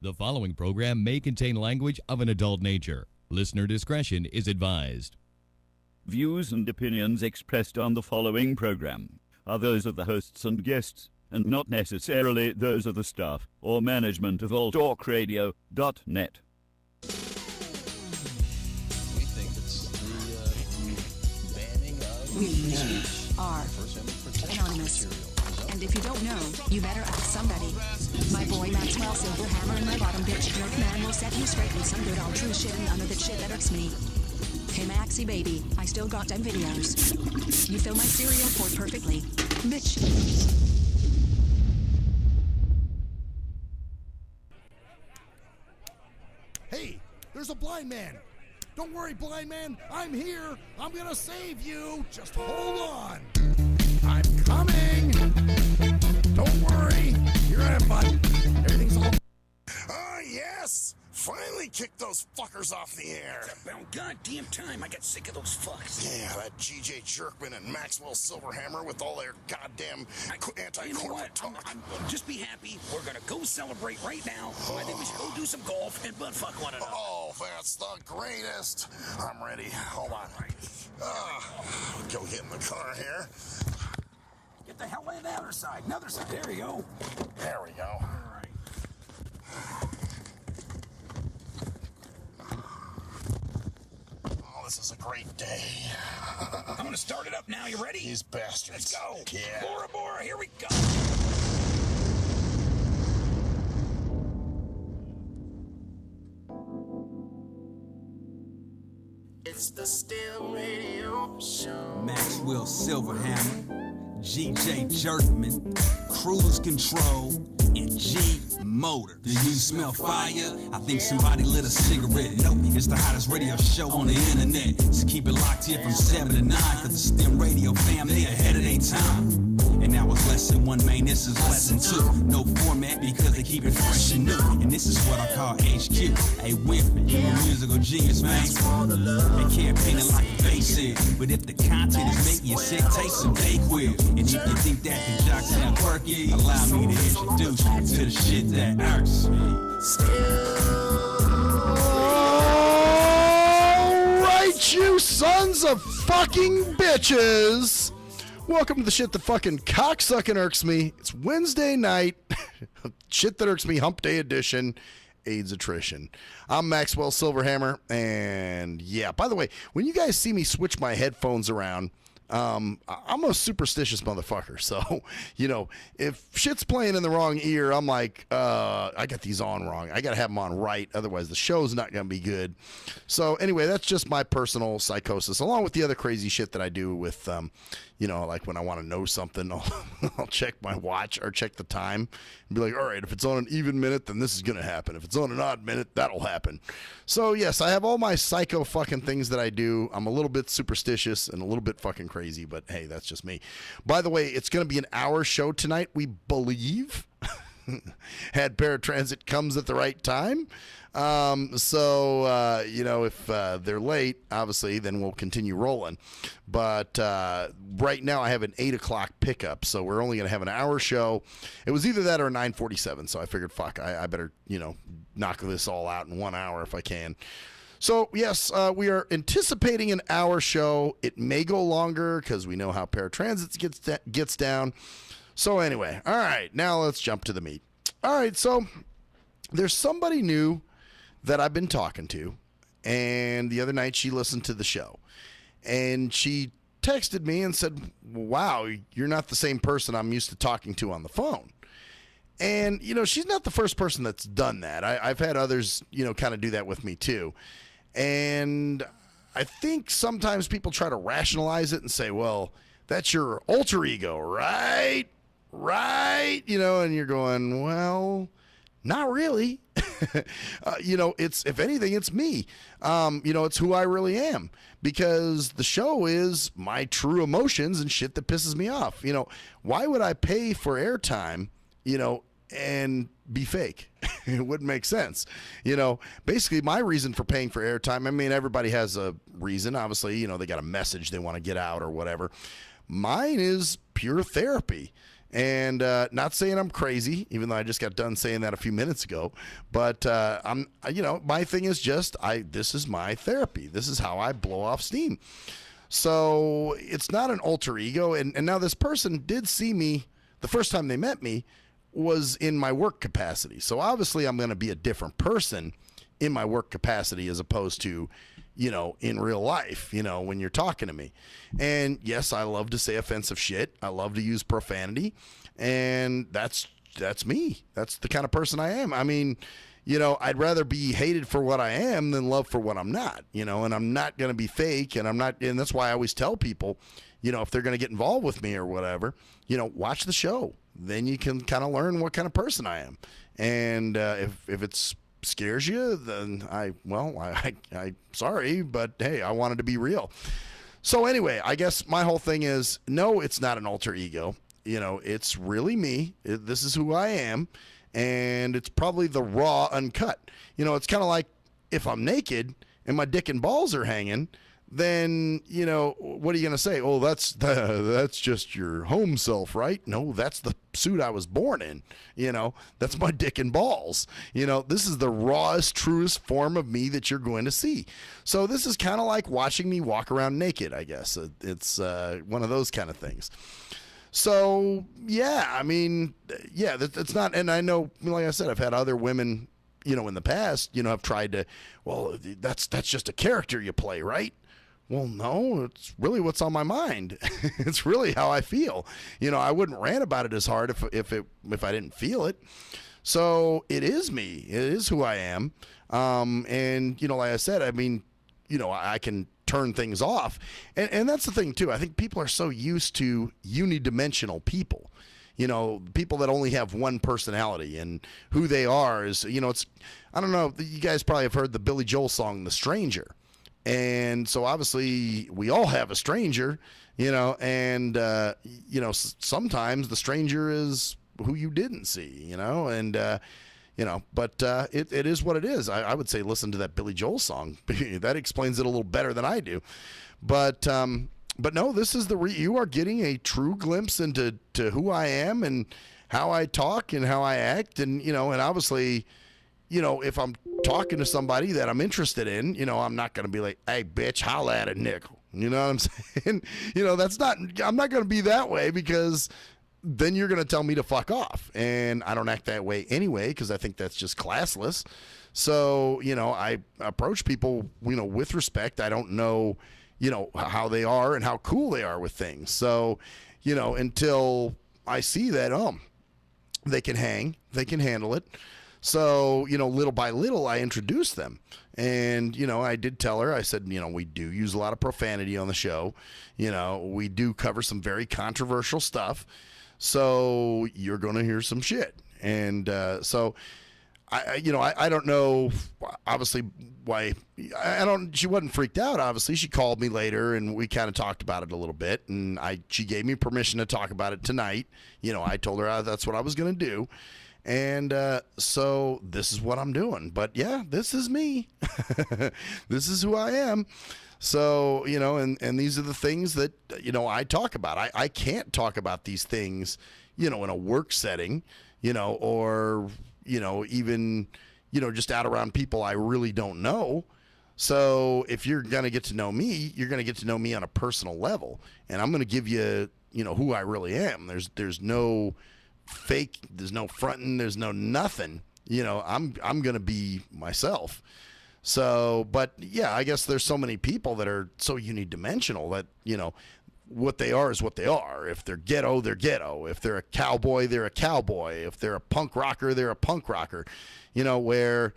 The following program may contain language of an adult nature. Listener discretion is advised. Views and opinions expressed on the following program are those of the hosts and guests, and not necessarily those of the staff or management of alltalkradio.net. We think it's the banning of We are anonymous. And if you don't know, you better ask somebody. My boy Maxwell Silverhammer and my bottom bitch jerk man will set you straight with some good old true shit and none of the shit that irks me. Hey Maxie baby, I still got them videos. You fill my cereal port perfectly. Bitch. Hey, there's a blind man. Don't worry, blind man. I'm here. I'm gonna save you. Just hold on. I'm coming. Don't worry. You're gonna have fun. Everything's all... Ah, yes! Finally kicked those fuckers off the air. It's about goddamn time. I got sick of those fucks. Yeah, that G.J. Jerkman and Maxwell Silverhammer with all their goddamn anti-corporate talk. Just be happy. We're gonna go celebrate right now. I think we should go do some golf and butt fuck one another. Oh, that's the greatest. I'm ready. Hold on. Go get in the car here. Get the hell in the other side. Another side. There you go. There we go. All right. This is a great day. I'm gonna start it up now. You ready? These bastards. Let's go. Yeah. Bora Bora, here we go. It's the STIM Radio Show. Maxwell Silverhammer, G.J. Jerkman, Cruise Control, and G Motor. Do you smell fire? I think somebody lit a cigarette. Nope, it's the hottest radio show on the internet. So keep it locked here from 7 to 9, cause the STIM Radio fam, they ahead of their time. And now it's lesson 1, man, this is lesson 2. No format because they keep it fresh and new. And this is what I call HQ. Hey, Winfrey, you a musical genius, man. They can't paint it like a basic. But if the content is making you sick, take some Dayquil. And if you think that the jocks sound quirky, allow me to introduce you to the shit that irks me. Alright, you sons of fucking bitches. Welcome to the shit that fucking cocksucking irks me. It's Wednesday night. Shit that irks me, hump day edition. AIDS attrition. I'm Maxwell Silverhammer, and yeah, by the way, when you guys see me switch my headphones around, I'm a superstitious motherfucker, so, you know, if shit's playing in the wrong ear, I'm like, I got these on wrong. I gotta have them on right, otherwise the show's not gonna be good. So anyway, that's just my personal psychosis, along with the other crazy shit that I do with, you know, like when I want to know something, I'll check my watch or check the time and be like, all right, if it's on an even minute, then this is going to happen. If it's on an odd minute, that'll happen. So, yes, I have all my psycho fucking things that I do. I'm a little bit superstitious and a little bit fucking crazy, but hey, that's just me. By the way, it's going to be an hour show tonight, we believe. Had paratransit comes at the right time. So, you know, if they're late, obviously, then we'll continue rolling. But right now I have an 8 o'clock pickup, so we're only going to have an hour show. It was either that or a 9:47, so I figured, fuck, I better, you know, knock this all out in 1 hour if I can. So, yes, we are anticipating an hour show. It may go longer because we know how paratransit gets down. So, anyway, all right, now let's jump to the meat. All right, so there's somebody new that I've been talking to, and the other night she listened to the show, and she texted me and said, wow, you're not the same person I'm used to talking to on the phone. And, you know, she's not the first person that's done that. I've had others, you know, kind of do that with me too. And I think sometimes people try to rationalize it and say, well, that's your alter ego, right? Right? You know, and you're going, well, not really. You know, it's, if anything, it's me. You know, it's who I really am, because the show is my true emotions and shit that pisses me off. You know, why would I pay for airtime, you know, and be fake? It wouldn't make sense. You know, basically my reason for paying for airtime, I mean, everybody has a reason. Obviously, you know, they got a message they want to get out or whatever. Mine is pure therapy. And not saying I'm crazy, even though I just got done saying that a few minutes ago. But my thing is just this is my therapy. This is how I blow off steam. So it's not an alter ego. And now this person did see me the first time they met me was in my work capacity. So obviously I'm going to be a different person in my work capacity as opposed to, in real life, when you're talking to me. And yes, I love to say offensive shit. I love to use profanity. And that's me. That's the kind of person I am. I mean, I'd rather be hated for what I am than loved for what I'm not, and I'm not going to be fake. And that's why I always tell people, if they're going to get involved with me or whatever, watch the show. Then you can kind of learn what kind of person I am. And if it's scares you, then I sorry, but hey, I wanted to be real. So anyway, I guess my whole thing is, no, it's not an alter ego. It's really me. This is who I am. And it's probably the raw uncut. It's kind of like if I'm naked and my dick and balls are hanging, then, what are you going to say? Oh, that's just your home self, right? No, that's the suit I was born in. That's my dick and balls. This is the rawest, truest form of me that you're going to see. So this is kind of like watching me walk around naked, I guess. It's one of those kind of things. So, yeah, I mean, yeah, that's not, and I know, like I said, I've had other women, in the past, have tried to, well, that's just a character you play, right? Well, no, it's really what's on my mind. It's really how I feel. I wouldn't rant about it as hard if I didn't feel it. So it is me. It is who I am. And, like I said, I mean, I can turn things off. And that's the thing, too. I think people are so used to unidimensional people. People that only have one personality, and who they are is, it's, I don't know, you guys probably have heard the Billy Joel song, The Stranger. And so obviously we all have a stranger, and, sometimes the stranger is who you didn't see, and, but it is what it is. I would say listen to that Billy Joel song. That explains it a little better than I do. But no, this is you are getting a true glimpse into who I am and how I talk and how I act. And, and obviously, if I'm talking to somebody that I'm interested in, I'm not going to be like, hey, bitch, holla at a nickel. You know what I'm saying? I'm not going to be that way, because then you're going to tell me to fuck off. And I don't act that way anyway, because I think that's just classless. So, I approach people, with respect. I don't know, how they are and how cool they are with things. So, until I see that, they can hang, they can handle it. So, little by little, I introduced them. And, I did tell her, I said, we do use a lot of profanity on the show. We do cover some very controversial stuff. So you're going to hear some shit. And so, I don't know, obviously, why. She wasn't freaked out, obviously. She called me later, and we kind of talked about it a little bit. And she gave me permission to talk about it tonight. I told her that's what I was going to do. And so this is what I'm doing. But yeah, this is me. This is who I am. So, and these are the things that, I talk about. I can't talk about these things, in a work setting, or, even, just out around people I really don't know. So if you're going to get to know me, you're going to get to know me on a personal level. And I'm going to give you, who I really am. There's no fake, there's no fronting, there's no nothing. I'm going to be myself. So, but yeah, I guess there's so many people that are so unidimensional that, what they are is what they are. If they're ghetto, they're ghetto. If they're a cowboy, they're a cowboy. If they're a punk rocker, they're a punk rocker. Where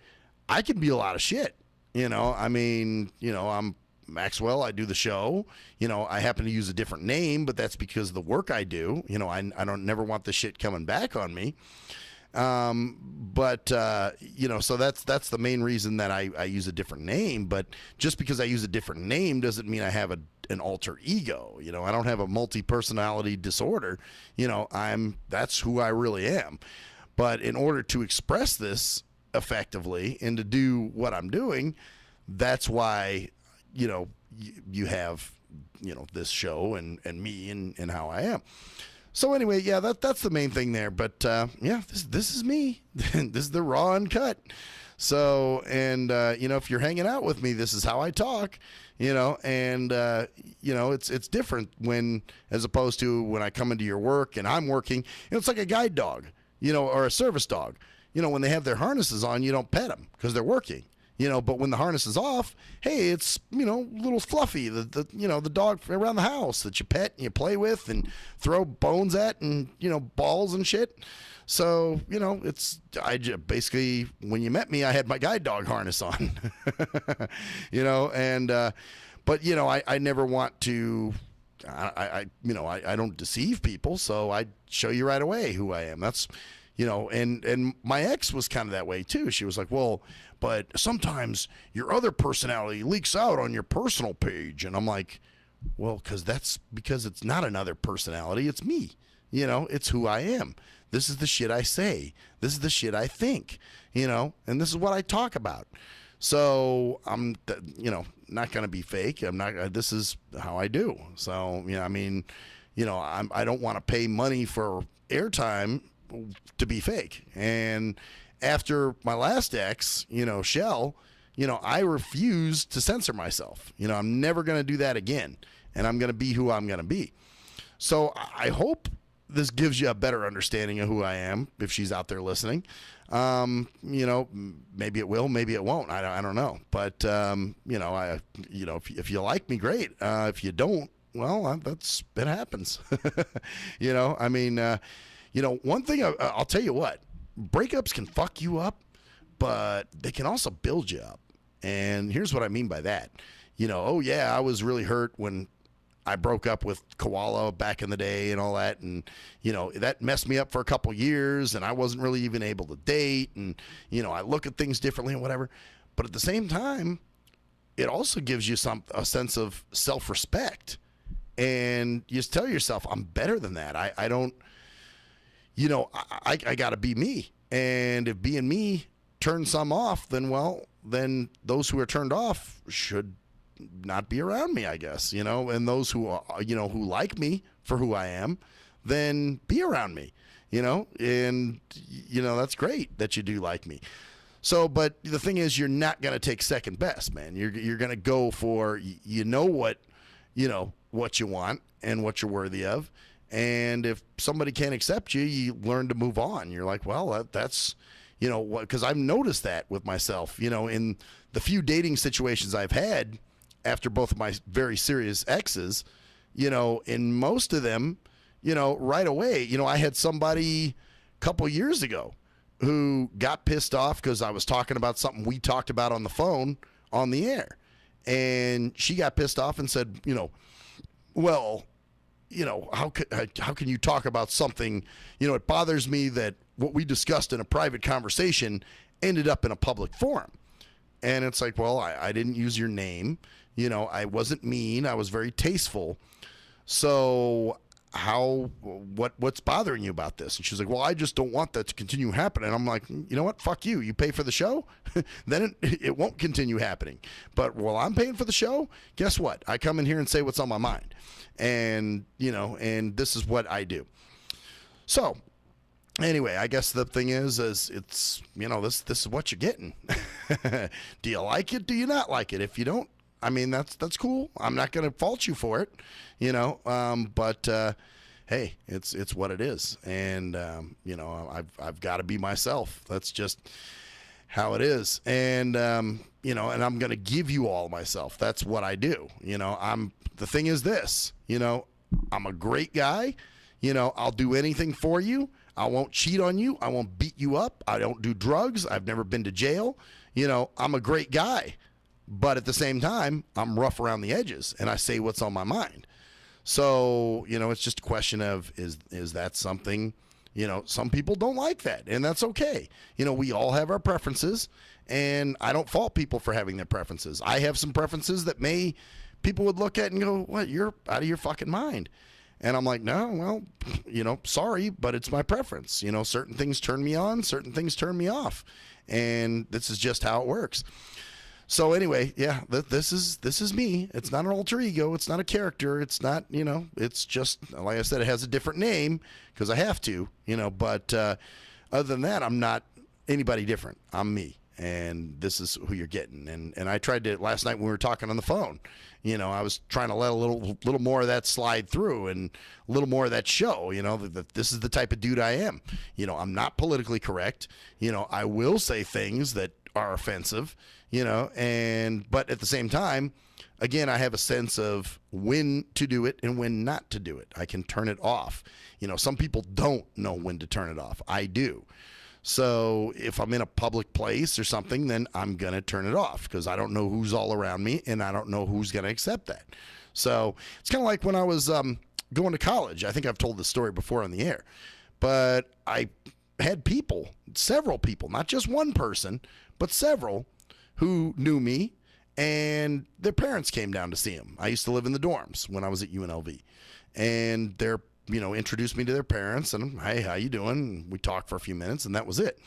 I can be a lot of shit. I mean, I'm Maxwell. I do the show. I happen to use a different name, but that's because of the work I do. I don't never want the shit coming back on me. So that's the main reason that I use a different name. But just because I use a different name doesn't mean I have an alter ego. I don't have a multi-personality disorder. That's who I really am. But in order to express this effectively and to do what I'm doing, that's why, you have, this show and me and how I am. So anyway, yeah, that's the main thing there. But yeah, this is me. This is the raw uncut. So, and if you're hanging out with me, this is how I talk. And it's different when, as opposed to when I come into your work and I'm working. It's like a guide dog, or a service dog. When they have their harnesses on, you don't pet them because they're working. But when the harness is off, hey, it's, little Fluffy, the dog around the house that you pet and you play with and throw bones at and, balls and shit. So, basically, when you met me, I had my guide dog harness on, but, I never want to, I don't deceive people. So I show you right away who I am. That's, and my ex was kind of that way too. She was like, well, but sometimes your other personality leaks out on your personal page. And I'm like, well, because it's not another personality. It's me, it's who I am. This is the shit I say. This is the shit I think, and this is what I talk about. So I'm, not going to be fake. This is how I do. So, I don't want to pay money for airtime to be fake. And after my last ex, Shell, I refused to censor myself. I'm never going to do that again. And I'm going to be who I'm going to be. So I hope this gives you a better understanding of who I am if she's out there listening. Maybe it will, maybe it won't. I don't know. But, if you like me, great. If you don't, well, it happens. One thing I'll tell you what, breakups can fuck you up, but they can also build you up. And here's what I mean by that. I was really hurt when I broke up with Koala back in the day and all that. And, that messed me up for a couple years and I wasn't really even able to date. And, I look at things differently and whatever. But at the same time, it also gives you a sense of self-respect. And you just tell yourself, I'm better than that. I don't, I got to be me. And if being me turns some off, then those who are turned off should not be around me, I guess, and those who are, who like me for who I am, then be around me, and, that's great that you do like me. So, but the thing is, you're not going to take second best, man. You're going to go for, what you want and what you're worthy of. And if somebody can't accept you, you learn to move on. You're like, well, that's, because I've noticed that with myself, in the few dating situations I've had after both of my very serious exes, in most of them, right away, I had somebody a couple years ago who got pissed off because I was talking about something we talked about on the phone on the air. And she got pissed off and said, well, how can you talk about something, it bothers me that what we discussed in a private conversation ended up in a public forum. And it's like, well, I didn't use your name. I wasn't mean. I was very tasteful. So what's bothering you about this? And she's like, well, I just don't want that to continue happening. I'm like, you know what? Fuck you. You pay for the show, then it won't continue happening. But while I'm paying for the show, guess what? I come in here and say what's on my mind. And, and this is what I do. So anyway, I guess the thing is it's, this is what you're getting. Do you like it? Do you not like it? If you don't, that's cool. I'm not going to fault you for it, but, hey, it's what it is. And, I've got to be myself. That's just how it is. And, and I'm going to give you all myself. That's what I do. The thing is this, I'm a great guy. I'll do anything for you. I won't cheat on you. I won't beat you up. I don't do drugs. I've never been to jail. I'm a great guy. But at the same time, I'm rough around the edges and I say what's on my mind. So, it's just a question of, is that something, some people don't like that, and that's okay. We all have our preferences, and I don't fault people for having their preferences. I have some preferences that people would look at and go, what, you're out of your fucking mind. And I'm like, no, well, sorry, but it's my preference. Certain things turn me on, certain things turn me off. And this is just how it works. So anyway, yeah, this is me. It's not an alter ego. It's not a character. It's not, it's just, like I said, it has a different name because I have to, but other than that, I'm not anybody different. I'm me. And this is who you're getting. And I tried to, last night when we were talking on the phone, I was trying to let a little more of that slide through and a little more of that show, that this is the type of dude I am. I'm not politically correct. I will say things that are offensive, but at the same time, again, I have a sense of when to do it and when not to do it. I can turn it off. Some people don't know when to turn it off. I do. So if I'm in a public place or something, then I'm going to turn it off because I don't know who's all around me and I don't know who's going to accept that. So it's kind of like when I was going to college. I think I've told this story before on the air, but I had people, several people, not just one person, but several who knew me and their parents came down to see them. I used to live in the dorms when I was at UNLV, and their introduced me to their parents and, hey, how you doing? And we talked for a few minutes and that was it.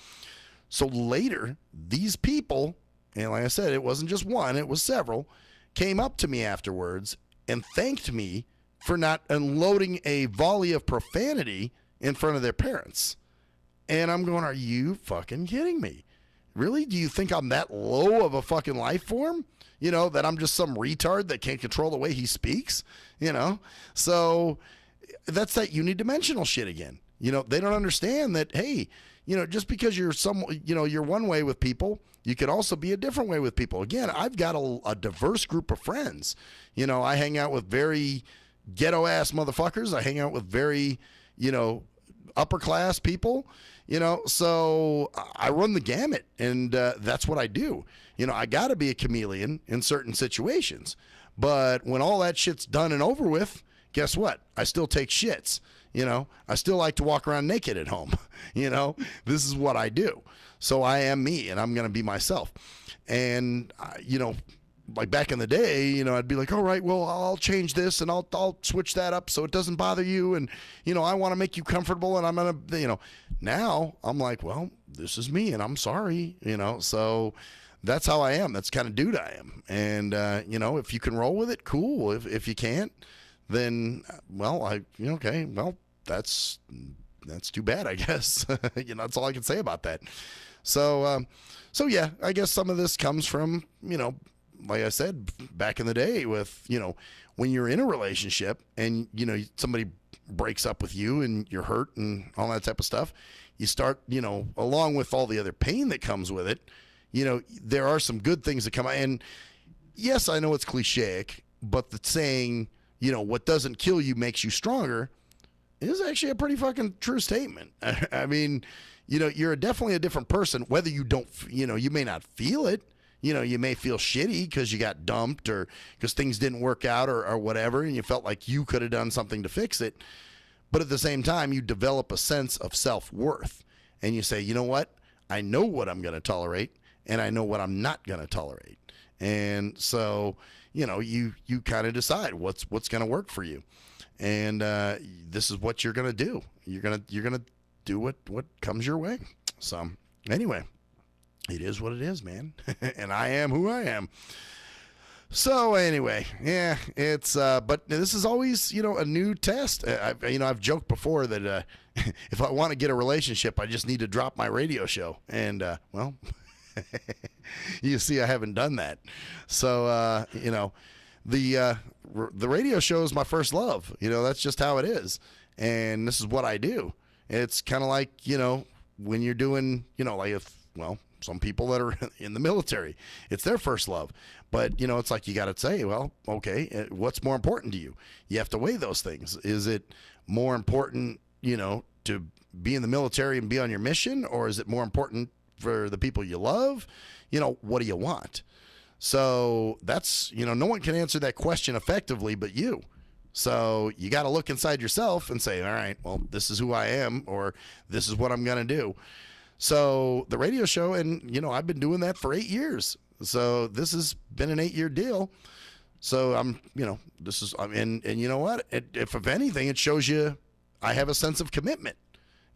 So later, these people, and like I said, it wasn't just one, it was several, came up to me afterwards and thanked me for not unloading a volley of profanity in front of their parents. And I'm going, are you fucking kidding me? Really? Do you think I'm that low of a fucking life form? That I'm just some retard that can't control the way he speaks? So that's that unidimensional shit again. They don't understand that, hey, just because you're you're one way with people, you could also be a different way with people. Again, I've got a diverse group of friends. I hang out with very ghetto ass motherfuckers. I hang out with very, upper class people, so I run the gamut and that's what I do. I got to be a chameleon in certain situations, but when all that shit's done and over with, guess what? I still take shits. I still like to walk around naked at home. This is what I do. So I am me and I'm going to be myself. And, like back in the day, I'd be like, all right, well, I'll change this and I'll switch that up so it doesn't bother you. And, I want to make you comfortable and I'm going to, now I'm like, well, this is me and I'm sorry, so that's how I am. That's the kind of dude I am. And, if you can roll with it, cool. If you can't, then, well, okay, well, that's too bad, I guess. That's all I can say about that. So yeah, I guess some of this comes from, like I said, back in the day with, when you're in a relationship and, somebody breaks up with you and you're hurt and all that type of stuff, you start, along with all the other pain that comes with it, there are some good things that come out. And yes, I know it's cliche, but the saying, what doesn't kill you makes you stronger is actually a pretty fucking true statement. I mean, you're definitely a different person, whether you don't, you may not feel it. You may feel shitty because you got dumped or because things didn't work out or whatever, and you felt like you could have done something to fix it. But at the same time, you develop a sense of self-worth. And you say, you know what? I know what I'm going to tolerate, and I know what I'm not going to tolerate. And so, you kind of decide what's going to work for you. And this is what you're going to do. You're going to do what comes your way. So anyway, it is what it is, man. And I am who I am. So anyway, yeah, it's but this is always, a new test. I've joked before that if I want to get a relationship, I just need to drop my radio show. And well, you see, I haven't done that. So the radio show is my first love. That's just how it is. And this is what I do. It's kind of like, when you're doing, some people that are in the military, it's their first love. But, it's like you got to say, well, okay, what's more important to you? You have to weigh those things. Is it more important, to be in the military and be on your mission? Or is it more important for the people you love? What do you want? So that's, no one can answer that question effectively but you. So you got to look inside yourself and say, all right, well, this is who I am, or this is what I'm going to do. So the radio show, and, I've been doing that for 8 years. So this has been an 8-year deal. So and you know what? If anything, it shows you I have a sense of commitment.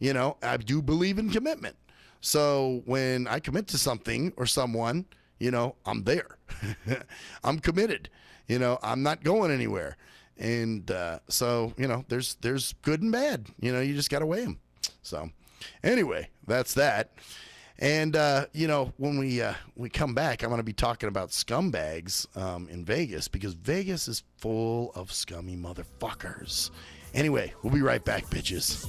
I do believe in commitment. So when I commit to something or someone, I'm there. I'm committed. I'm not going anywhere. And so, there's good and bad. You just got to weigh them. So anyway, that's that. And, when we come back, I'm going to be talking about scumbags in Vegas, because Vegas is full of scummy motherfuckers. Anyway, we'll be right back, bitches.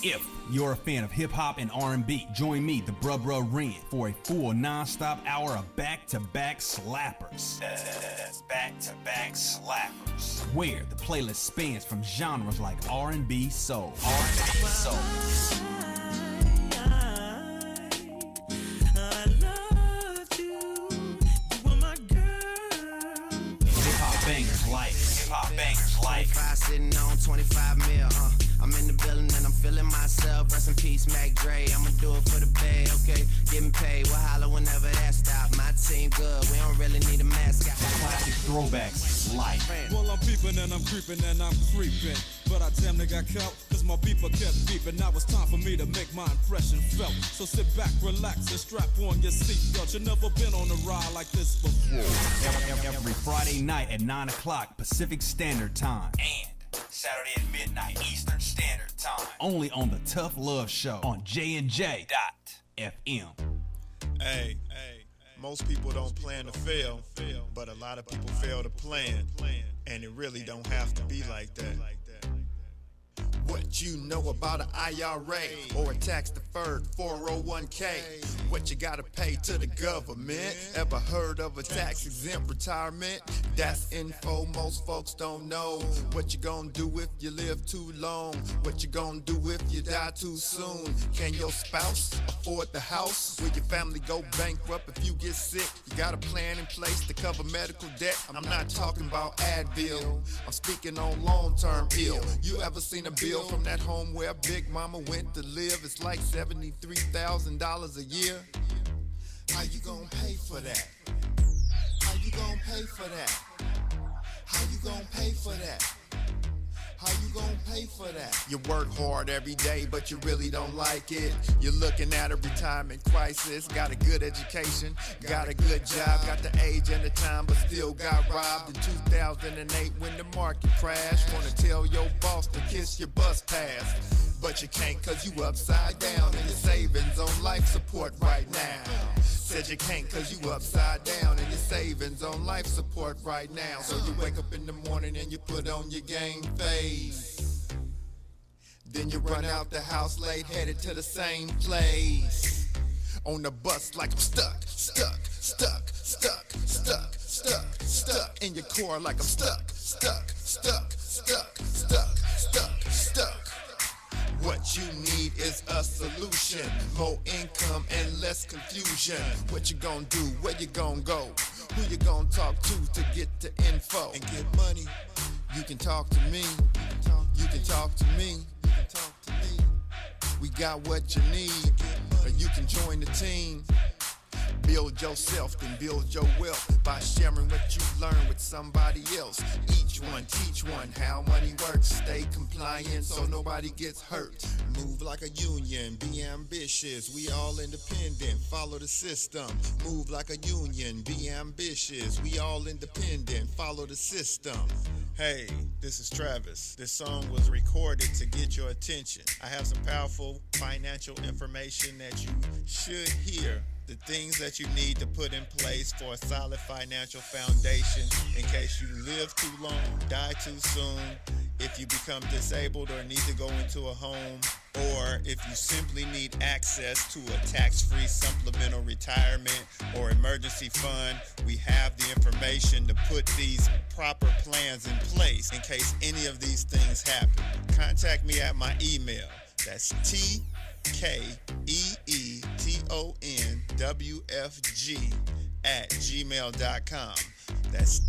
If you're a fan of hip-hop and R&B, join me, the Bruh Ren, for a full non-stop hour of back-to-back slappers. Back-to-back slappers. Where the playlist spans from genres like R&B, soul. Hip-hop bangers like. Sitting on 25 mil, I'm in the building and I'm feeling myself. Rest in peace, Mac Dre. I'ma do it for the bay, okay? Getting paid, we'll holler whenever that stop. My team good, we don't really need a mascot. Classic throwbacks like. Well, I'm peeping and I'm creeping and I'm creeping. But I damn near got caught, cause my beeper kept beeping. Now it's time for me to make my impression felt. So sit back, relax, and strap on your seatbelt. You've never been on a ride like this before. Every Friday night at 9 o'clock Pacific Standard Time. And Saturday at midnight Eastern Standard Time. Only on the Tough Love Show on J&J.FM. Hey, most people don't plan to fail, but a lot of people fail to plan. And it really don't have to be like that. What you know about an IRA or a tax-deferred 401k? What you gotta pay to the government? Ever heard of a tax-exempt retirement? That's info most folks don't know. What you gonna do if you live too long? What you gonna do if you die too soon? Can your spouse afford the house? Will your family go bankrupt if you get sick? You got a plan in place to cover medical debt? I'm not talking about Advil. I'm speaking on long-term ill. You ever seen a bill from that home where Big Mama went to live? It's like $73,000 a year. How you gonna pay for that? How you gonna pay for that? How you gonna pay for that? How you gonna pay for that? You work hard every day, but you really don't like it. You're looking at a retirement crisis. Got a good education, got a good job, got the age and the time, but still got robbed in 2008 when the market crashed. Wanna tell your boss to kiss your bus pass, but you can't cause you upside down and your savings on life support right now. Said you can't cause you upside down and your savings on life support right now. So you wake up in the morning and you put on your game face. Then you run out the house late, headed to the same place. On the bus like I'm stuck in your car like I'm stuck. What you need is a solution, more income and less confusion. What you gonna do, where you gonna go, who you gonna talk to get the info and get money? You can talk to me, you can talk to me, we got what you need, or you can join the team. Build yourself, then build your wealth by sharing what you learn with somebody else. Each one, teach one how money works. Stay compliant so nobody gets hurt. Move like a union, be ambitious. We all independent, follow the system. Move like a union, be ambitious. We all independent, follow the system. Hey, this is Travis. This song was recorded to get your attention. I have some powerful financial information that you should hear. The things that you need to put in place for a solid financial foundation in case you live too long, die too soon, if you become disabled or need to go into a home, or if you simply need access to a tax-free supplemental retirement or emergency fund. We have the information to put these proper plans in place in case any of these things happen. Contact me at my email. That's TKEETONWFG@gmail.com. That's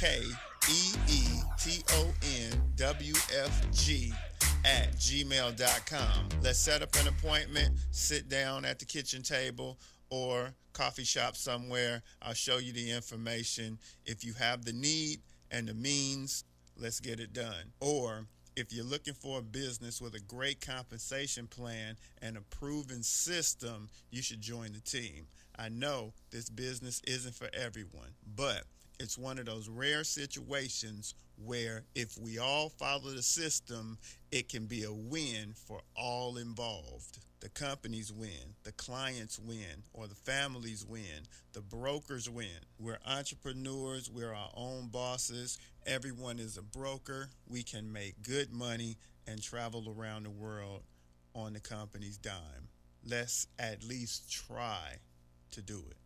keetonwfg@gmail.com. Let's set up an appointment, sit down at the kitchen table or coffee shop somewhere. I'll show you the information. If you have the need and the means, let's get it done. Or if you're looking for a business with a great compensation plan and a proven system, you should join the team. I know this business isn't for everyone, but it's one of those rare situations where if we all follow the system, it can be a win for all involved. The companies win, the clients win, or the families win, the brokers win. We're entrepreneurs, we're our own bosses. Everyone is a broker. We can make good money and travel around the world on the company's dime. Let's at least try to do it.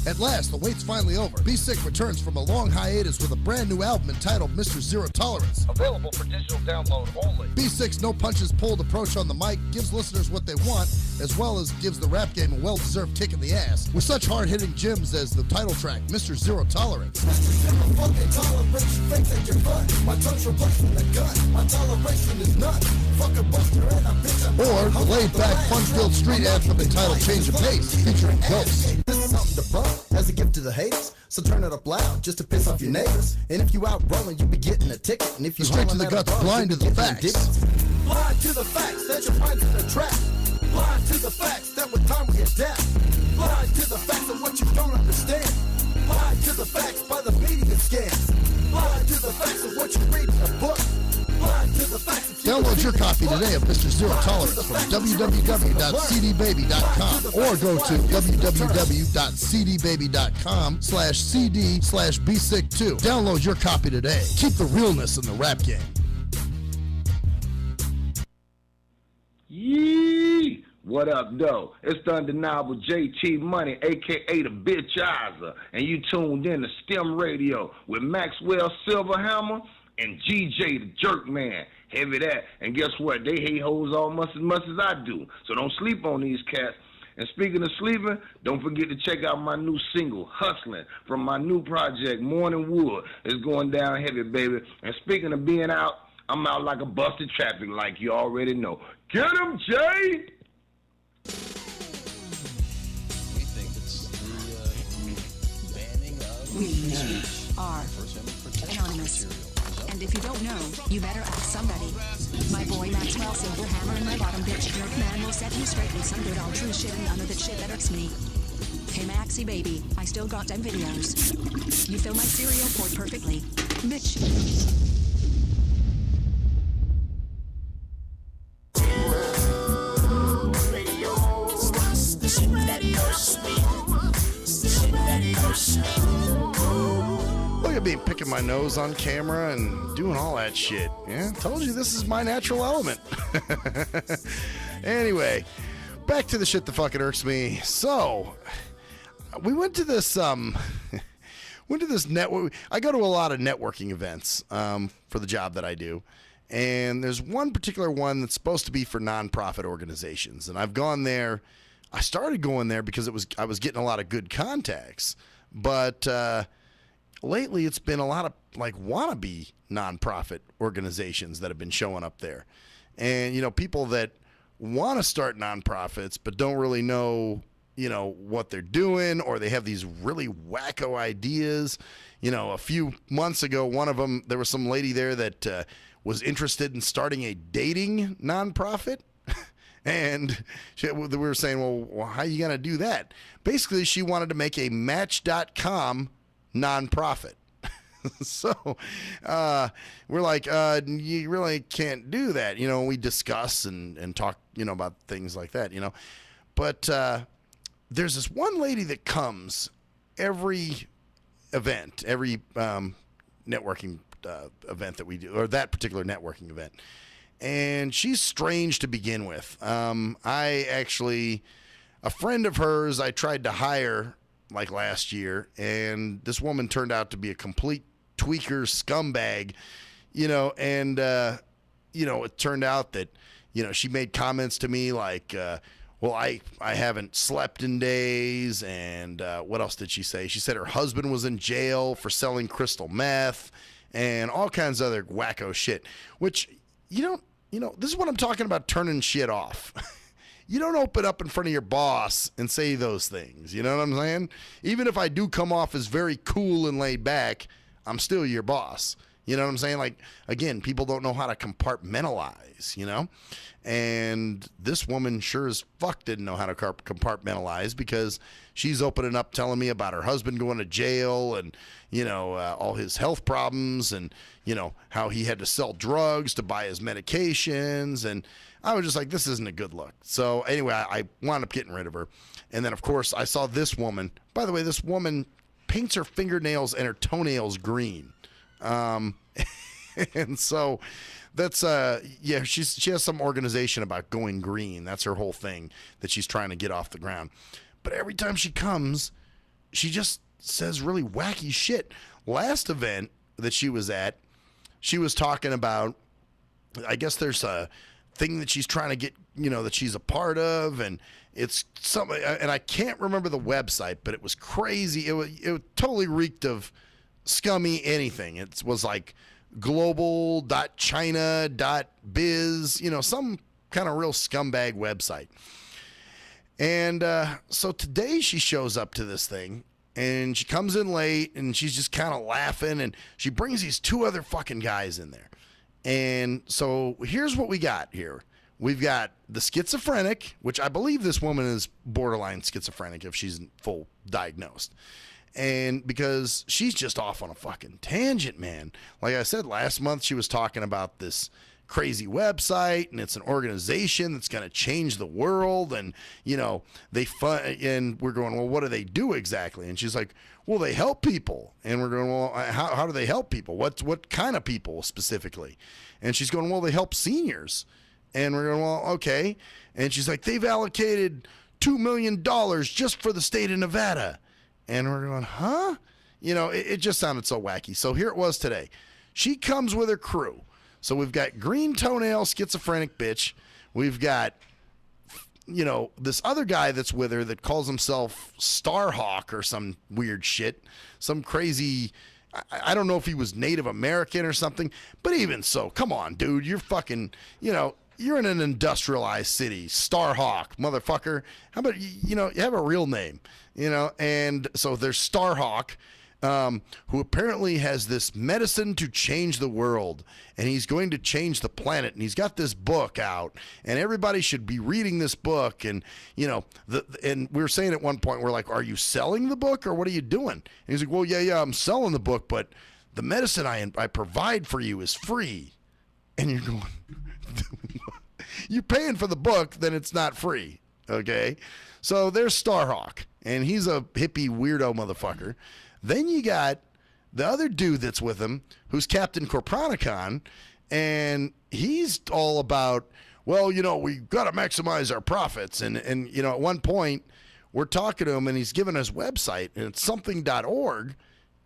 At last, the wait's finally over. Be Sick returns from a long hiatus with a brand new album entitled Mr. Zero Tolerance. Available for digital download only. Be Sick's no punches pulled approach on the mic gives listeners what they want, as well as gives the rap game a well-deserved kick in the ass, with such hard-hitting gems as the title track, Mr. Zero Tolerance. Mr. Zero fucking tolerance, you think that you're fun. My tongue's replacing the gun. My toleration is none. Fuck a buster and a bitch. Or the laid-back, fun-filled street anthem entitled Change of Pace, featuring Ghost. This is something to bump as a gift to the haters. So turn it up loud just to piss off your neighbors. And if you out rolling, you be getting a ticket. And if you straight to the guts, blind to the facts. Blind to the facts that you're blind to the trap. Blind to the facts that with time we adapt. Blind to the facts of what you don't understand. Blind to the facts by the media scams. Blind to the facts of what you read in a book. Blind to the facts. Download your copy today of Mr. Zero Tolerance from www.cdbaby.com or go to www.cdbaby.com/cd/bsick2. Download your copy today. Keep the realness in the rap game. Yee! What up, though? It's the undeniable JT Money, a.k.a. the Bitchizer, and you tuned in to STIM Radio with Maxwell Silverhammer and GJ the Jerkman. Heavy that. And guess what? They hate hoes almost as much as I do. So don't sleep on these cats. And speaking of sleeping, don't forget to check out my new single, Hustling, from my new project, Morning Wood. It's going down heavy, baby. And speaking of being out, I'm out like a busted traffic, like you already know. Get him, Jay! We think it's the banning of We are anonymous. And if you don't know, you better ask somebody. My boy Maxwell Silverhammer and my bottom bitch jerk man will set you straight with some good old true shit and none of that shit that irks me. Hey Maxie baby, I still got them videos. You fill my cereal port perfectly. Bitch. Look at me picking my nose on camera and doing all that shit. Yeah, told you this is my natural element. Anyway, back to the shit that fucking irks me. So, we went to this network. I go to a lot of networking events for the job that I do. And there's one particular one that's supposed to be for nonprofit organizations. And I've gone there. I started going there because I was getting a lot of good contacts. But lately it's been a lot of like wannabe nonprofit organizations that have been showing up there. And, you know, people that want to start nonprofits but don't really know, you know, what they're doing, or they have these really wacko ideas. You know, a few months ago, one of them, there was some lady there that was interested in starting a dating nonprofit. And we were saying, well, how are you going to do that? Basically, she wanted to make a Match.com nonprofit. So we're like, you really can't do that. You know, we discuss and talk, you know, about things like that, you know. But there's this one lady that comes every event, every networking event that we do, or that particular networking event. And she's strange to begin with. A friend of hers, I tried to hire like last year, and this woman turned out to be a complete tweaker scumbag, you know, and, you know, it turned out that, you know, she made comments to me like, well, I haven't slept in days. And what else did she say? She said her husband was in jail for selling crystal meth and all kinds of other wacko shit, which this is what I'm talking about, turning shit off. You don't open up in front of your boss and say those things. You know what I'm saying? Even if I do come off as very cool and laid back, I'm still your boss. You know what I'm saying? Like, again, people don't know how to compartmentalize, And this woman sure as fuck didn't know how to compartmentalize, because she's opening up, telling me about her husband going to jail and, all his health problems and, how he had to sell drugs to buy his medications. And I was just like, this isn't a good look. So anyway, I wound up getting rid of her. And then, of course, I saw this woman. By the way, this woman paints her fingernails and her toenails green. And so that's she has some organization about going green. That's her whole thing that she's trying to get off the ground. But every time she comes, she just says really wacky shit. Last event that she was at, she was talking about, I guess there's a thing that she's trying to get, that she's a part of, and it's something, and I can't remember the website, but it was crazy. It totally reeked of scummy anything. It was like global.china.biz, some kind of real scumbag website. And so today she shows up to this thing, and she comes in late, and she's just kind of laughing, and she brings these two other fucking guys in there. And so here's what we got here. We've got the schizophrenic, which I believe this woman is borderline schizophrenic if she's full diagnosed. And because she's just off on a fucking tangent, man. Like I said, last month she was talking about this crazy website, and it's an organization that's going to change the world, and and we're going, well, what do they do exactly? And she's like, well, they help people. And we're going, well, how do they help people? What kind of people specifically? And she's going, well, they help seniors. And we're going, well, okay. And she's like, they've allocated $2 million just for the state of Nevada. And we're going, huh? It just sounded so wacky. So here it was today. She comes with her crew. So we've got green toenail schizophrenic bitch. We've got, this other guy that's with her that calls himself Starhawk or some weird shit. Some crazy, I don't know if he was Native American or something. But even so, come on, dude. You're fucking, you're in an industrialized city. Starhawk, motherfucker. How about, you have a real name, And so there's Starhawk, who apparently has this medicine to change the world, and he's going to change the planet, and he's got this book out, and everybody should be reading this book. And and we were saying at one point, we're like, are you selling the book, or what are you doing? And he's like, well, yeah, I'm selling the book, but the medicine I provide for you is free. And you're going, you're paying for the book, then it's not free. Okay, so there's Starhawk, and he's a hippie weirdo motherfucker. Then you got the other dude that's with him, who's Captain Corponicon, and he's all about, well, we've got to maximize our profits. And at one point, we're talking to him, and he's giving us website, and it's something.org.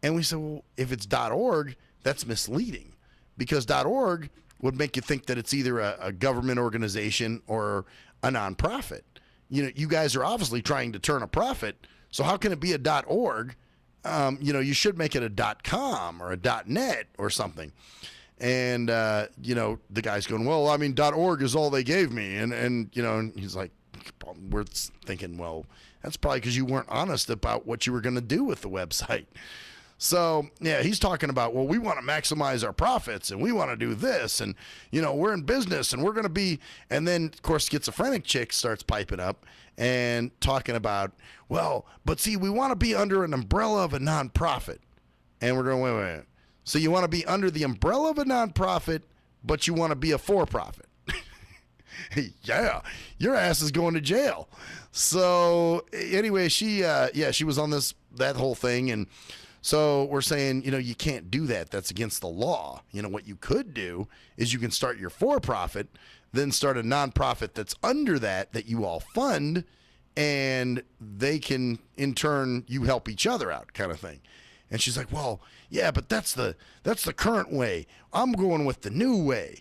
And we said, well, if it's .org, that's misleading, because .org would make you think that it's either a government organization or a nonprofit. You guys are obviously trying to turn a profit, so how can it be a .org? You should make it a .com or a .net or something. And, the guy's going, well, I mean, .org is all they gave me. And he's like, we're thinking, well, that's probably because you weren't honest about what you were going to do with the website. So, yeah, he's talking about, well, we want to maximize our profits, and we want to do this, and, we're in business, and we're going to be, and then, of course, schizophrenic chick starts piping up and talking about, well, but see, we want to be under an umbrella of a nonprofit. And we're going, wait. So you want to be under the umbrella of a nonprofit, but you want to be a for-profit. Yeah, your ass is going to jail. So anyway, she was on that whole thing, and so we're saying, you can't do that. That's against the law. What you could do is you can start your for-profit, then start a nonprofit that's under that you all fund, and they can, in turn, you help each other out, kind of thing. And she's like, well, yeah, but that's the current way. I'm going with the new way.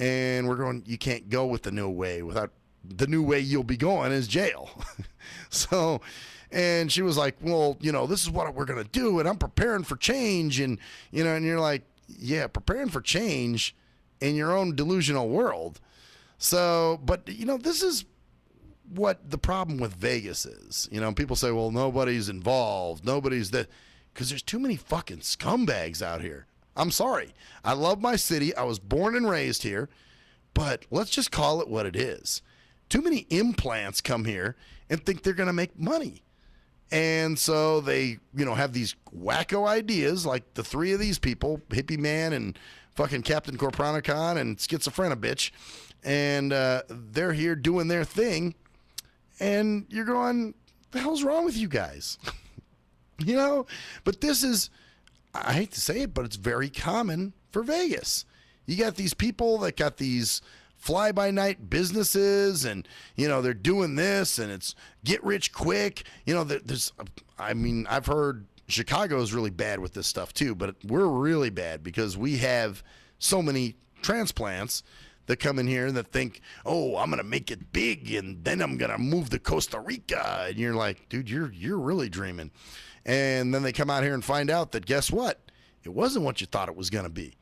And we're going, you can't go with the new way without the new way you'll be going is jail. So, and she was like, well, this is what we're going to do, and I'm preparing for change. And, and you're like, yeah, preparing for change in your own delusional world. So, but, this is what the problem with Vegas is. People say, well, nobody's involved. Nobody's that. Because there's too many fucking scumbags out here. I'm sorry. I love my city. I was born and raised here. But let's just call it what it is. Too many implants come here and think they're going to make money. And so they, have these wacko ideas like the three of these people, Hippie Man and fucking Captain Corporanicon and Schizophrenia Bitch. And they're here doing their thing. And you're going, the hell's wrong with you guys? But this is, I hate to say it, but it's very common for Vegas. You got these people that got these fly-by-night businesses, and they're doing this, and it's get rich quick. I've heard Chicago's really bad with this stuff too, but we're really bad because we have so many transplants that come in here that think, oh, I'm gonna make it big, and then I'm gonna move to Costa Rica, and you're like, dude, you're really dreaming. And then they come out here and find out that, guess what? It wasn't what you thought it was going to be.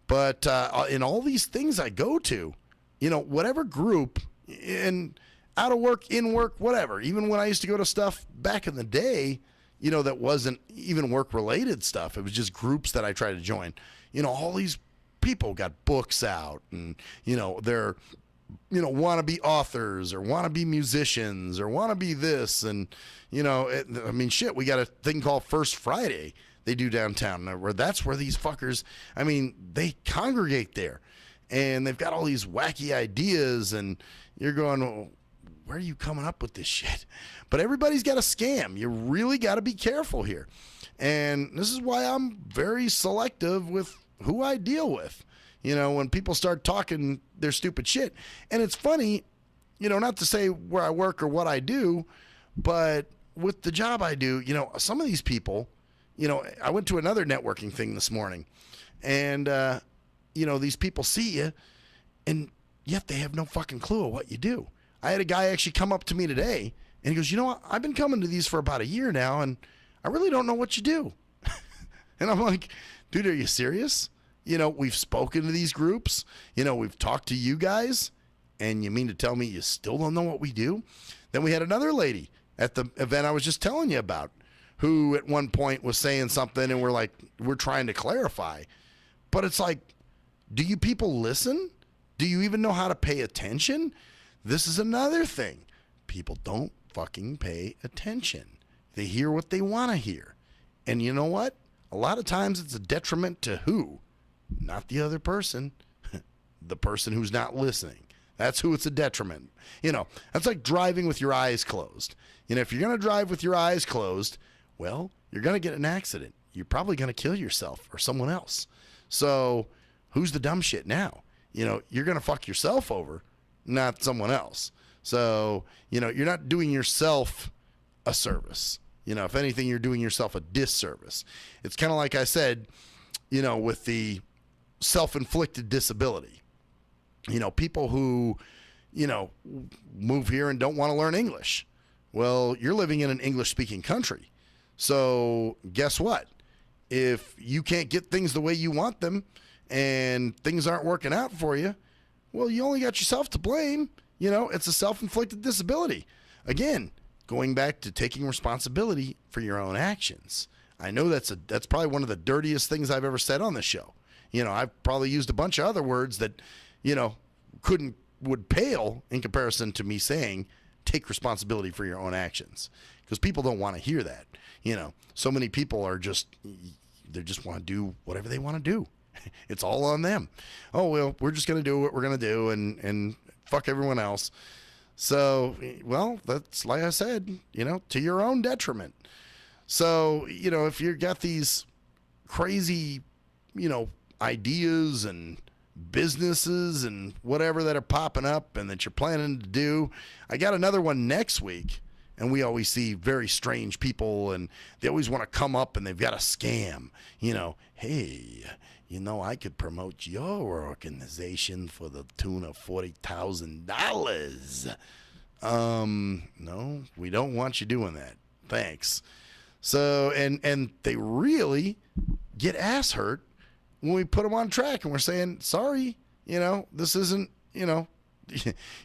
But in all these things I go to, whatever group, and out of work, in work, whatever, even when I used to go to stuff back in the day, that wasn't even work-related stuff. It was just groups that I tried to join. All these people got books out, and, they're wannabe authors or wannabe musicians or wannabe this. And, shit, we got a thing called First Friday they do downtown where that's where these fuckers, they congregate there and they've got all these wacky ideas, and you're going, well, where are you coming up with this shit? But everybody's got a scam. You really got to be careful here. And this is why I'm very selective with who I deal with. When people start talking their stupid shit. And it's funny, not to say where I work or what I do, but with the job I do, some of these people, I went to another networking thing this morning, and, these people see you, and yet they have no fucking clue of what you do. I had a guy actually come up to me today, and he goes, what? I've been coming to these for about a year now, and I really don't know what you do. And I'm like, dude, are you serious? We've spoken to these groups, we've talked to you guys, and you mean to tell me you still don't know what we do? Then we had another lady at the event I was just telling you about, who at one point was saying something, and we're trying to clarify. But it's like, do you people listen? Do you even know how to pay attention? This is another thing. People don't fucking pay attention. They hear what they want to hear. And you know what? A lot of times it's a detriment to who? Not the other person, the person who's not listening. That's who it's a detriment. That's like driving with your eyes closed. If you're going to drive with your eyes closed, well, you're going to get an accident. You're probably going to kill yourself or someone else. So who's the dumb shit now? You're going to fuck yourself over, not someone else. So, you're not doing yourself a service. If anything, you're doing yourself a disservice. It's kind of like I said, with the self-inflicted disability. People who, move here and don't want to learn English. Well, you're living in an English-speaking country. So guess what? If you can't get things the way you want them and things aren't working out for you, well, you only got yourself to blame. It's a self-inflicted disability. Again, going back to taking responsibility for your own actions. I know that's probably one of the dirtiest things I've ever said on this show. I've probably used a bunch of other words that, would pale in comparison to me saying, take responsibility for your own actions, because people don't want to hear that. So many people are just want to do whatever they want to do. It's all on them. Oh, well, we're just going to do what we're going to do and fuck everyone else. So, well, that's like I said, to your own detriment. So, if you've got these crazy, ideas and businesses and whatever that are popping up and that you're planning to do, I got another one next week. and we always see very strange people, and they always want to come up and they've got a scam. Hey, I could promote your organization for the tune of $40,000. No, we don't want you doing that. Thanks. So, and they really get ass hurt when we put them on track and we're saying, sorry, this isn't, you're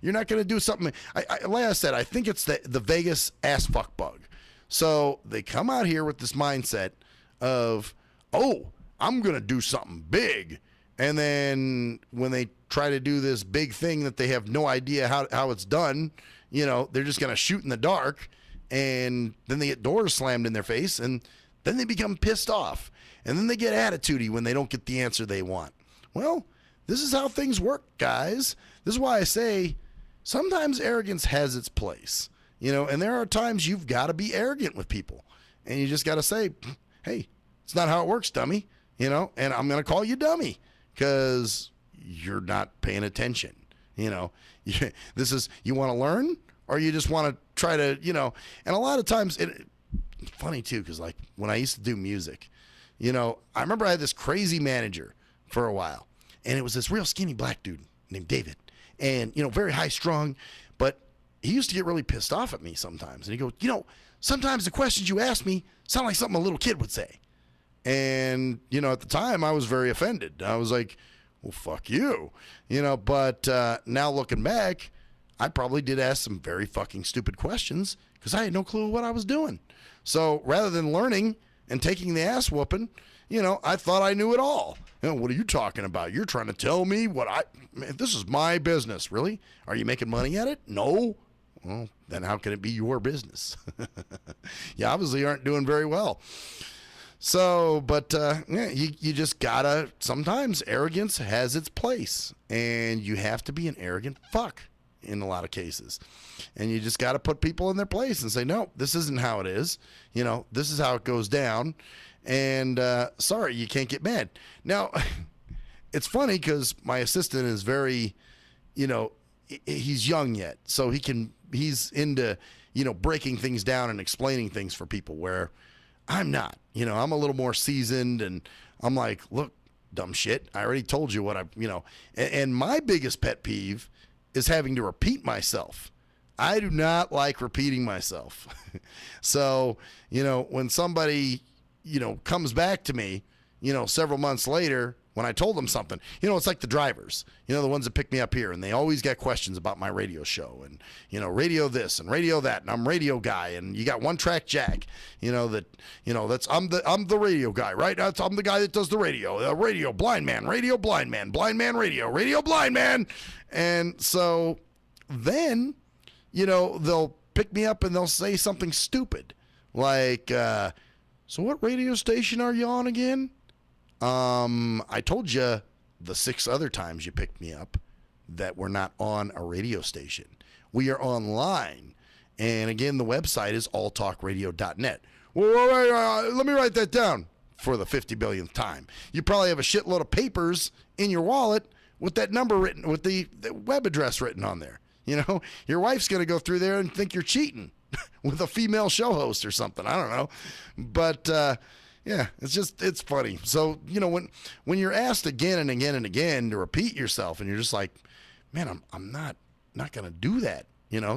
not going to do something. Like I said, I think it's the Vegas ass fuck bug. So they come out here with this mindset of, oh, I'm going to do something big. And then when they try to do this big thing that they have no idea how it's done, they're just going to shoot in the dark. And then they get doors slammed in their face, and then they become pissed off. And then they get attitudey when they don't get the answer they want. Well, this is how things work, guys. This is why I say sometimes arrogance has its place. And there are times you've got to be arrogant with people. And you just got to say, hey, it's not how it works, dummy. And I'm going to call you dummy because you're not paying attention. This is, you want to learn? Or you just want to try to, and a lot of times, it's funny too, because like when I used to do music, I remember I had this crazy manager for a while, and it was this real skinny black dude named David, and, very high strung, but he used to get really pissed off at me sometimes. And he'd go, sometimes the questions you ask me sound like something a little kid would say. And, at the time I was very offended. I was like, well, fuck you, but now looking back, I probably did ask some very fucking stupid questions because I had no clue what I was doing. So rather than learning and taking the ass whooping, I thought I knew it all. What are you talking about? You're trying to tell me man, this is my business. Really? Are you making money at it? No. Well, then how can it be your business? You obviously aren't doing very well. So, but you just gotta, sometimes arrogance has its place, and you have to be an arrogant fuck in a lot of cases. And you just got to put people in their place and say, no, this isn't how it is. This is how it goes down. And sorry, you can't get mad. Now, it's funny because my assistant is very, he's young yet. So he's into, breaking things down and explaining things for people where I'm not. I'm a little more seasoned, and I'm like, look, dumb shit, I already told you what and my biggest pet peeve is having to repeat myself. I do not like repeating myself. So, when somebody, comes back to me, several months later when I told them something, it's like the drivers, the ones that pick me up here, and they always got questions about my radio show and, radio this and radio that, and I'm radio guy, and you got one track jack, I'm the radio guy, right? I'm the guy that does the radio blind man, blind man, radio blind man. And so then, they'll pick me up and they'll say something stupid like, so what radio station are you on again? I told you the 6 other times you picked me up that we're not on a radio station. We are online. And again, the website is alltalkradio.net. Well, let me write that down for the 50 billionth time. You probably have a shitload of papers in your wallet with that number written, with the web address written on there. Your wife's going to go through there and think you're cheating with a female show host or something. I don't know. But, yeah, it's funny. So, when you're asked again and again and again to repeat yourself, and you're just like, man, I'm not going to do that,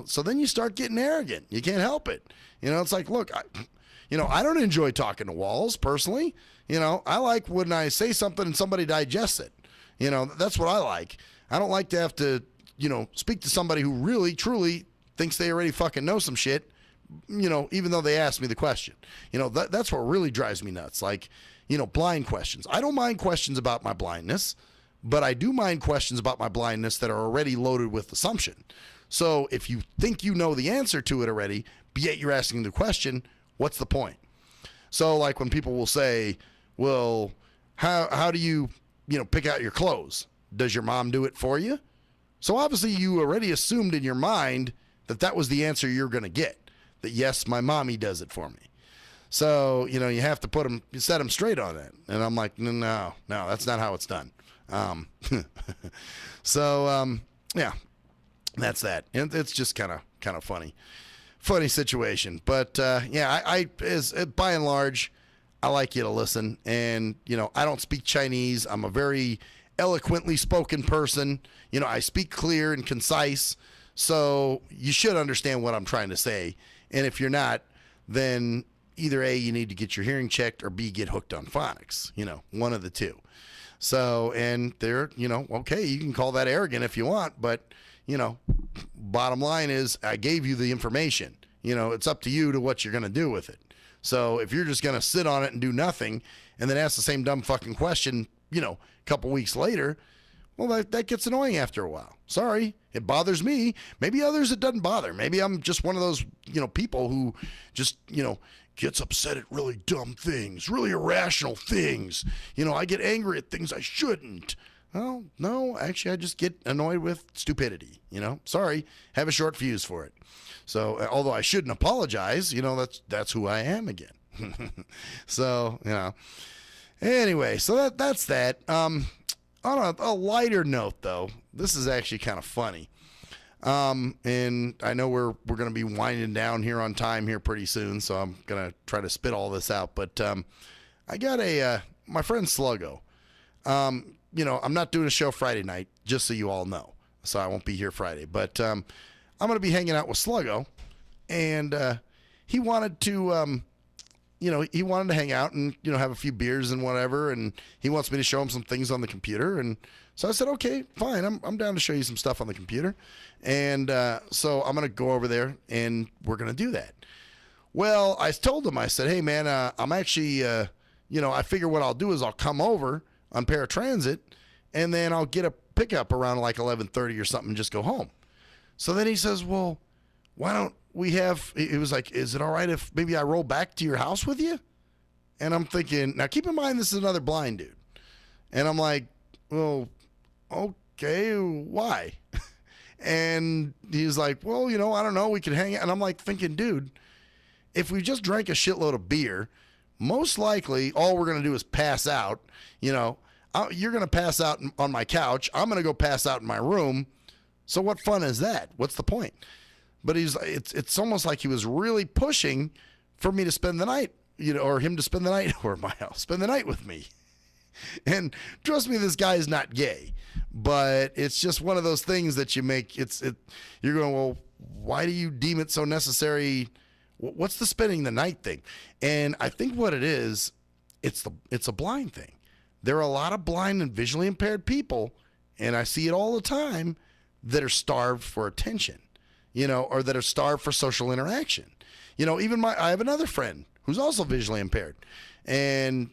So then you start getting arrogant. You can't help it. It's like, look, I don't enjoy talking to walls personally. I like when I say something and somebody digests it. That's what I like. I don't like to have to, speak to somebody who really, truly thinks they already fucking know some shit, even though they asked me the question. That's what really drives me nuts. Like, blind questions. I don't mind questions about my blindness, but I do mind questions about my blindness that are already loaded with assumption. So if you think you know the answer to it already, but yet you're asking the question, what's the point? So like when people will say, well, how do you, pick out your clothes? Does your mom do it for you? So obviously you already assumed in your mind that was the answer you're going to get. That yes, my mommy does it for me. So, you have to set them straight on that. And I'm like, no, that's not how it's done. Yeah, that's that. And it's just kind of funny. funny situation. But yeah, I by and large, I like you to listen. And I don't speak Chinese. I'm a very eloquently spoken person. I speak clear and concise. So you should understand what I'm trying to say. And if you're not, then either A, you need to get your hearing checked, or B, get hooked on phonics. One of the two. So, and they're, okay, you can call that arrogant if you want, but, bottom line is I gave you the information. It's up to you to what you're going to do with it. So if you're just going to sit on it and do nothing and then ask the same dumb fucking question, a couple weeks later, well, that gets annoying after a while. Sorry, it bothers me. Maybe others it doesn't bother. Maybe I'm just one of those, people who just, gets upset at really dumb things, really irrational things. I get angry at things I shouldn't. Well, no, actually, I just get annoyed with stupidity. Sorry, have a short fuse for it. So, although I shouldn't apologize, that's who I am again. So, anyway, so that's that. On a lighter note, though, this is actually kind of funny. And I know we're going to be winding down here on time here pretty soon, so I'm going to try to spit all this out. But I got my friend Sluggo. I'm not doing a show Friday night, just so you all know. So I won't be here Friday. But I'm going to be hanging out with Sluggo, and he wanted to, he wanted to hang out and, have a few beers and whatever, and he wants me to show him some things on the computer. And so I said, okay, fine, I'm down to show you some stuff on the computer. And so I'm going to go over there, and we're going to do that. Well, I told him, I said, hey, man, I'm actually, I figure what I'll do is I'll come over on paratransit, and then I'll get a pickup around like 11:30 or something and just go home. So then he says, well, why don't we have, it was like, is it all right if maybe I roll back to your house with you? And I'm thinking, now keep in mind, this is another blind dude. And I'm like, well, okay, why? And he's like, well, I don't know, we could hang out. And I'm like thinking, dude, if we just drank a shitload of beer, most likely all we're going to do is pass out. You're going to pass out on my couch. I'm going to go pass out in my room. So what fun is that? What's the point? But it's almost like he was really pushing for me to spend the night, or him to spend the night over at my house, spend the night with me. And trust me, this guy is not gay, but it's just one of those things that you make. You're going, well, why do you deem it so necessary? What's the spending the night thing? And I think what it is, it's a blind thing. There are a lot of blind and visually impaired people, and I see it all the time, that are starved for attention, or that are starved for social interaction. Even I have another friend who's also visually impaired, and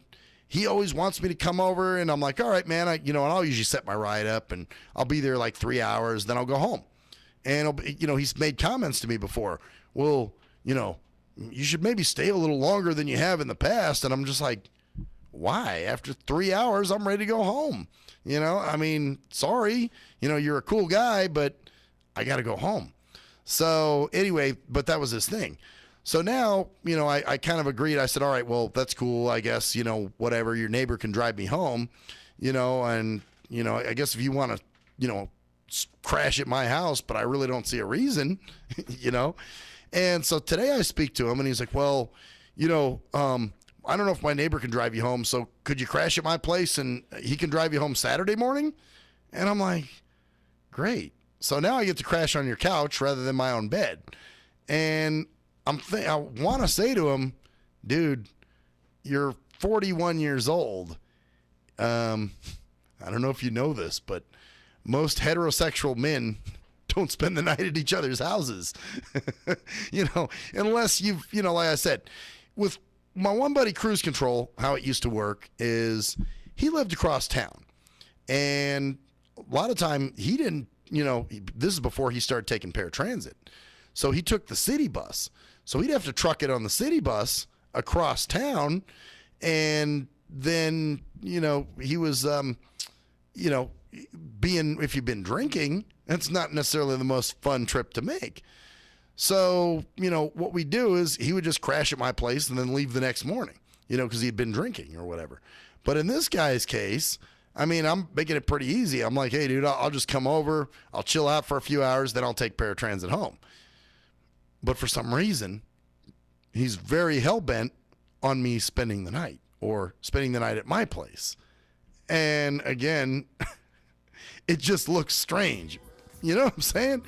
he always wants me to come over, and I'm like, all right, man, and I'll usually set my ride up, and I'll be there like 3 hours, then I'll go home. And, he's made comments to me before, well, you should maybe stay a little longer than you have in the past. And I'm just like, why? After 3 hours, I'm ready to go home. Sorry, you're a cool guy, but I got to go home. So anyway, but that was his thing. So now, I kind of agreed. I said, all right, well, that's cool. I guess, whatever, your neighbor can drive me home, and, I guess if you want to, crash at my house, but I really don't see a reason, And so today I speak to him, and he's like, well, I don't know if my neighbor can drive you home, so could you crash at my place and he can drive you home Saturday morning? And I'm like, great. So now I get to crash on your couch rather than my own bed. And I want to say to him, dude, you're 41 years old. I don't know if you know this, but most heterosexual men don't spend the night at each other's houses. Unless you've, like I said, with my one buddy Cruise Control, how it used to work is he lived across town. And a lot of time he didn't, this is before he started taking paratransit. So he took the city bus. So he'd have to truck it on the city bus across town. And then, he was, if you've been drinking, that's not necessarily the most fun trip to make. So, what we do is he would just crash at my place and then leave the next morning, because he'd been drinking or whatever. But in this guy's case, I'm making it pretty easy. I'm like, hey, dude, I'll just come over. I'll chill out for a few hours. Then I'll take paratransit home. But for some reason, he's very hell-bent on me spending the night or spending the night at my place. And again, it just looks strange. You know what I'm saying?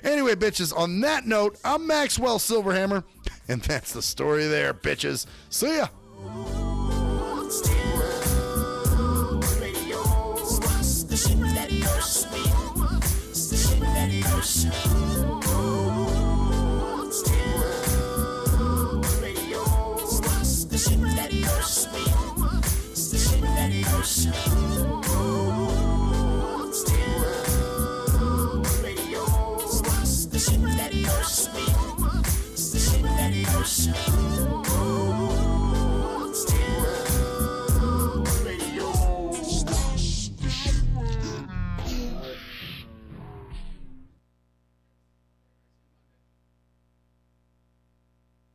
Anyway, bitches, on that note, I'm Maxwell Silverhammer, and that's the story there, bitches. See ya. Show.